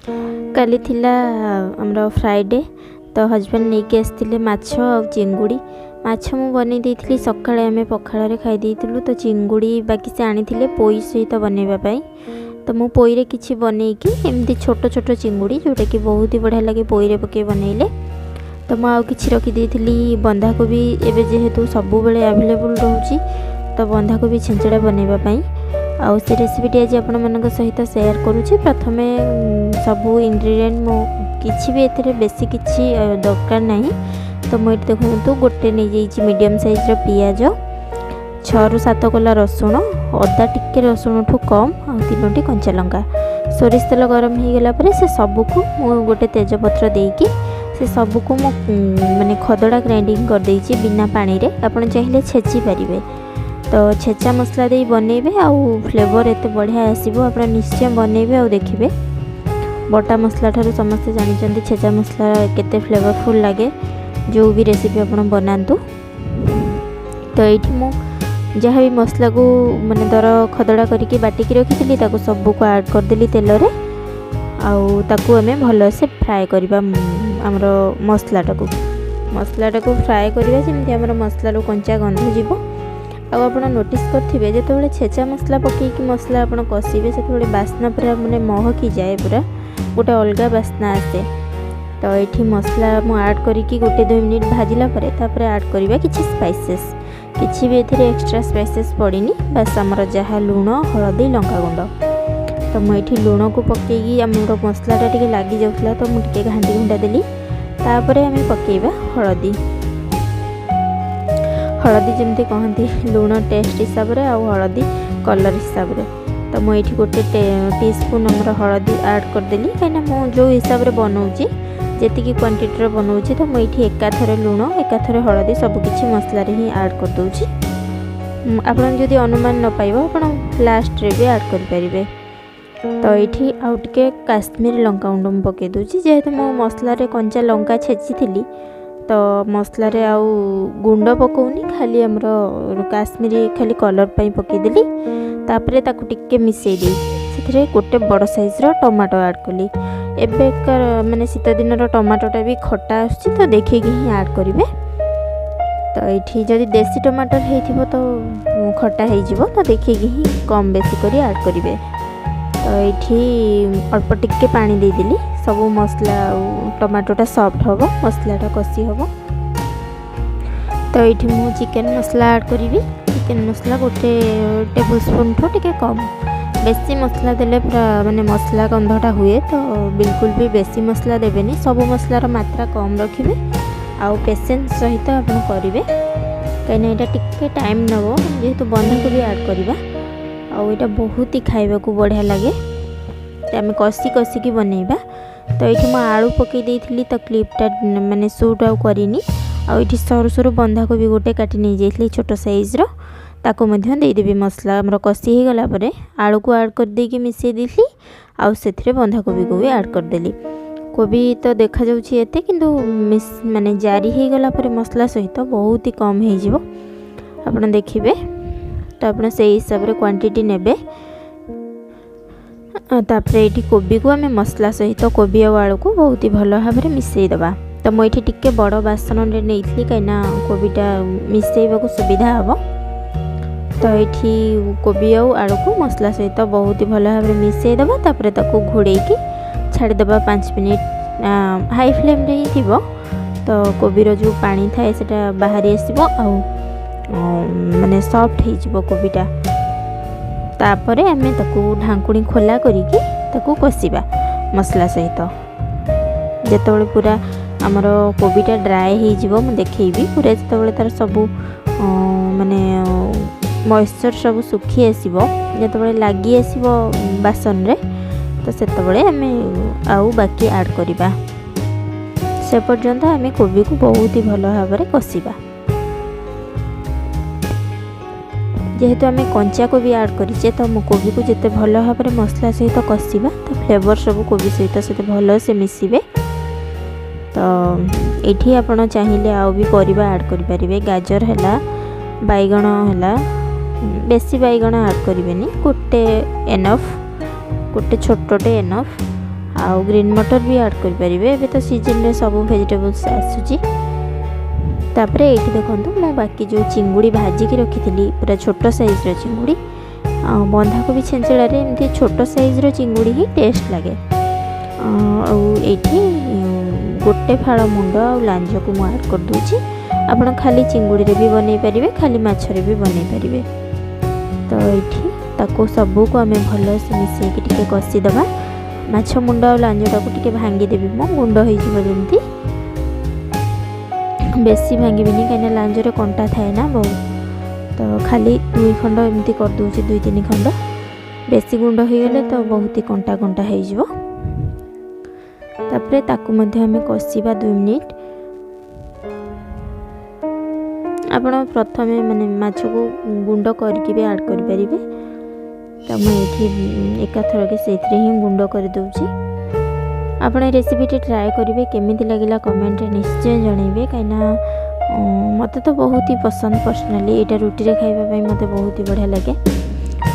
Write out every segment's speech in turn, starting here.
काली थिला हमरो फ्राइडे तो हजबैंड लेके आसते मच्छ और चिंगुड़ी। मच्छ मु बन देती सकाଳେ आम पखाड़े खाई देलु तो चिंगुड़ी बाकी से आनी पोई सहित बनवाई तो मु पोईरे किसी बनईकी एमती छोट छोट चिंगुड़ी जोटा कि बहुत ही बढ़िया लगे पोईरे पके बनइले। तो मुझे किसी रखी बंधाकोबी एवं जेहेतु सब अवेलेबल रोचे तो बंधाकोबी छेंचड़ा बनवाई आउ से रेसिपीटी आज आपण मन सहित शेयर करुँची। प्रथमे सबू इंग्रेडिएंट मो किसी भी एथे बेसी किसी दरकार नहीं तो मुझे देखो गोटे नहीं जाइए मीडियम साइज पियाज 6 ରୁ 7 कोला रसुण अदा टिके रसुण ठू कम आ 3टी कंचा लंका सोरिष तेल गरम हो गला पर से सबको मु गोटे तेजपत्र देकी से सबको मु माने खदड़ा ग्राइंडिंग कर देइछि बिना पानी रे। आपण चाहिए छेची पारिबे तो छेचा मसला दे बनइबे आउ फ्लेवर एते बढ़िया आसीबो। आपण निश्चय बनइबे आउ देखिबे बटा मसला ठारू समस्ते जानिचंदी छेचा मसला केते फ्लेवरफुल लागे जो भी रेसिपी आपण बनांतु। तो एठी मु जहाँ भी मसला को माने दर खदड़ा करके बाटिकी रखी ताको सबको ऐड कर देली तेल रे आउ ताको हमें भल से फ्राए करबा हमरो मसलाटा को फ्राए करबा जेमति हमरो मसला रो कंचा गंध जीवो। आउ आपण नोटिस करथिबे जेतेबेले छेचा मसला पकेकी मसला आपण कसिबे सेतेबेले बास्ना पूरा माने महकी जाए पूरा गोटे अलगा बास्ना आसे। तो ये मसला मु ऐड करिकी गोटे 2 मिनिट भाजिला परे तापर ऐड करबा किछि स्पाइसेस किछि भी एथिरे एक्स्ट्रा स्पाइसेस पड़िनी बस हमर जहा लूण हळदी लंका गुंड। तो मु एठी लूण को पकेकी हमर मसलाटा टिके लागी जाउथला तो मु टिके घांटी घुंटा देली तापर हमें पकेबा हळदी जमती कहती लूण टेस्ट हिसाब रे आ हळदी कलर हिसाब रे। तो मु एठी गोटे टीस्पून हमर हळदी ऐड कर देली कहिना मु जो हिसाब रे बनाउची जेतिकी क्वांटिटी बनाऊँगी तो मुझे एकाथरे लुण एकाथरे हलदी सबकि मसला ही ऐड कर दूँगी। आपन जदि अनुमान न पाइब आप लास्ट रे भी ऐड करें। तो ये आउ टे काश्मीरी लंका गुंड पकई दूँगी जेहेतु मो मसला कंचा लंका छेची थी तो मसला आउ गुंड पकाउनी खाली हमर काश्मीरी खाली कलर पाई पकईदेली तापर ताकू टिके मिसई दे से गोटे बड़ साइज्र टमाटो ऐड कली। एबेकार माने शीत दिन टमाटोटा भी खट्टा आसुची तो देखिए ही ऐड करेंगे। तो ये जदि देसी टमाटर हो तो खट्टा हो तो देखिए ही कम बेसी करी ऐड करेंगे। तो ये अल्प टिके पानी देदेली सब मसला टमाटोटा सॉफ्ट हम मसलाटा कषि हम। तो ये मु चिकेन मसला ऐड करी चिकेन मसला गोटे टेबल स्पून ठू टिके कम बेसी मसला देले पूरा माने मसला गंधटा हुए तो बिल्कुल भी बेसी मसला देबेनी सब मसलार मात्रा कम रखिबे आउ पेशेंस सहित आपण करिवे कहीं एटा टिके टाइम नबो जेहेतु बंधाकोबी ऐड करबा आउ एटा बहुत ही खाइबा को बढ़िया लगे आम कसी कसी की बनइबा। तो ये आलू पकई देइथिली तो क्लिपटा माने शूट आउ करिनी आउ ये सरू सरू बंधाकोबी गोटे काटी नहीं जाइथिली छोट साइज्र ताको मध्य देदेवी मसला हमर कषि हो गला परे आलू को ऐड कर देकी मिसई देली आउ सेथिरे बंधाकोबी को भी ऐड कर देली। कोबी तो देखा जाउछि एते किंतु माने जारी हो गला परे मसला सहित बहुत ही कम हो जिवो आपण देखिबे। तो आपण सेही हिसाब रे क्वांटिटी नेबे तापर एठी कोबी को हमें मसला सहित कोबी और आलू को बहुत ही भल भाव में मिसई दबा। तो मुझे टिके बड़ बासन नहीं कहीं कोबीटा मिसईबा को सुविधा हम। तो ये कोबी और आलू को मसला सहित बहुत ही भल भाव में मिसई दबा तापर ताको घोड़ेकी छाड़ीदबा 5 मिनिट हाई फ्लेम रे ही थिबो तो कोबीर जो पानी थाए सेटा बाहरी आसीबो आउ माने सॉफ्ट हो जिवो कोबीटा। तापर आम ताको ढांकुणी खोला करिकी ताको कषिबा मसला सहित जेतबेले पूरा आमर कोबीटा ड्राए हो जिवो मु देखैबी पूरा जेतबेले तार सबू माने मॉइस्चर सब सुखी आसीबो जेतबेले लागी आसीबो बासन रे तो सेतबेले आम आउ बाकी ऐड करिबा से पर्यंत आम कोबी को बहुत ही भल भाव में कषिबा। जेहेतु आम कंचा कोबी ऐड करिचे तो कोबी को जिते भल भाव में मसला सहित कषिबा तो फ्लेवर सब कोबी सहित से भल से मिसिबे। तो ये आपड़ चाहिए आउ भी परिबा ऐड करि परिबे गाजर है बैगण है बेसी बैगण ऐड करें गोटे एनफ गोटे छोटे एनफ आउ ग्रीन मटर भी ऐड कर पारिबे। एबे तो सीजन रे सब वेजिटेबल्स आसुची। तापरे एठी देखंतु मैं बाकी जो चिंगुड़ी भाजी की रखी पूरा छोट साइज रो चिंगुड़ी बंधाकोबी छेंचड़ा रे एमती छोट साइज रो चिंगुड़ी ही टेस्ट लगे। एठी गोटे फाड़ मुंड आ लांज को मु ऐड कर दूची। आपण खाली चिंगुड़ी रे भी बनै परिबे, खाली माछ रे भी बनै परिबे। तो एठी ताको सबू को आमे भलो से मिसेई कि टिके कसी दबा। माछ मुंड आ लांजटा को टिके भांगी देबी मो गुंड होई जिवो जेमती। बेसी भांगीबिनी कहीं लांज रे कंटा थाए ना बहुत, तो खाली 2 खंड एमती कर दूची, 2-3 खंड। बेसी गुंड हो गले तो बहुत ही कंटा कंटा हो जिवो। तापरे ताकू मध्ये हमें कसीबा 2 मिनिट। आपण प्रथमे माने माछ को गुंड करके भी ऐड कर परिबे। तो मैं एठी एकाथर के सेथरे ही गुंड कर दोची। आपण रेसिपी ट्राए करेंगे, केमिति लगिला कमेंट रे निश्चय जनइबे। कहीं मत तो बहुत ही पसंद पर्सनाली यहाँ रुटी रे खाइबा मत बहुत ही बढ़िया लगे।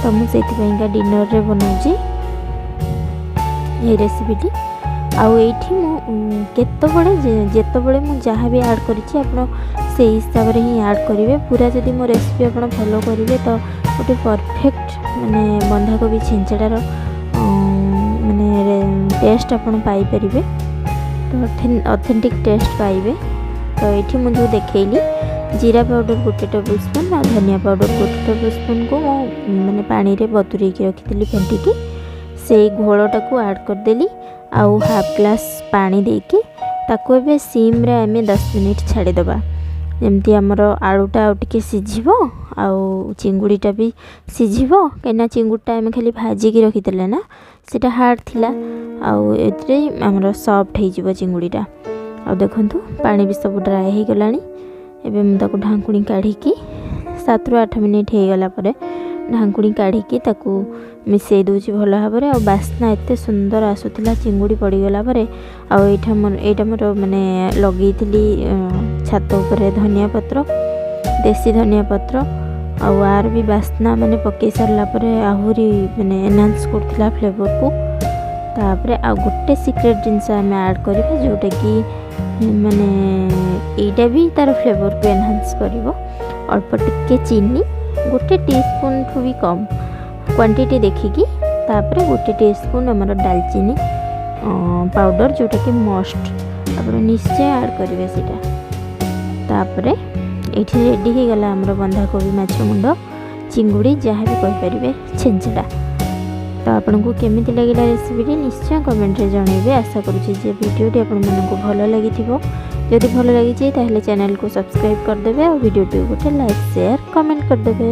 तो मुझे डिनर रे बनाऊँगी ये रेसिपीटी। आउ एठी मु केतबळे जेतबळे मु जहाँ भी ऐड करिछि आपण से हिसाब रे ही ऐड करेंगे। पूरा जदि मो रेसिपी आपण फॉलो करेंगे तो गोटे परफेक्ट माने बंधाकोबी छेंचड़ार माने टेस्ट आपण पाई परिबे। तो ऑथेंटिक टेस्ट पाइबे। तो ये मुझे देखली जीरा पाउडर 1 टेबल स्पून और धनिया पाउडर 1 टेबल स्पून को मैंने पानी रे बतुरे रखी फेंटिकी से घोलटा को ऐड करदेली। आउ हाफ ग्लास पानी देकी ताको एबे सिम रे आमे 10 मिनिट छाड़ीदबा। जमती आमर आलूटा आउ टिके सिझिबो आउ चिंगुड़ीटा भी सिझिबो। कहीं चिंगुड़ीटा आमे खाली भाजिकी रखीदेले ना, सेटा हार्ड थिला आउ एतरे आमर सॉफ्ट हो जिवो चिंगुड़ीटा। आ देखंतु पानी भी सब ड्राई हो गलानी। एबे मु ताको ढांकुणी काढ़ीकी 7 ରୁ 8 मिनिट हो गला परे ढांकुणी काढ़ीकी ताको मिसई दोची भलो भाबरे। आ बास्ना एते सुंदर आसुथिला चिंगुड़ी पड़ी गला परे। आ एटा मोर माने लगेइथिली छात ऊपर धनिया पत्र, देसी धनिया पत्र। आउ आर भी बास्ना माने पकई सारला परे आहुरी माने एनहांस करथिला फ्लेवर को। तापरे आ गोटे सीक्रेट जिनस आम ऐड करिबा जोटा कि माने एटा भी तार फ्लेवर को एनहांस करिवो। अल्प टिके चीनी 1 टीस्पून ठू भी कम क्वांटिटी देखिकी। तापरे 1 टीस्पून हमर दालचीनी पाउडर जोटा कि मस्ट आप निश्चय ऐड करेंगे सीटा। तापरे ये रेडी हो गला हमर बंधाकोबी माछ मुंड चिंगुड़ी जहाँ भी कहींपारे छेंचड़ा। तो आपन को केमिति लगिला रेसिपी निश्चय कमेंट रे जनइबे। आशा करूँ जे वीडियोटी आपन मन को भल लगी। जदि भल लगी ताहले चैनल को सब्सक्राइब करदेवे और वीडियोटी गोटे लाइक शेयर कमेंट करदेवे।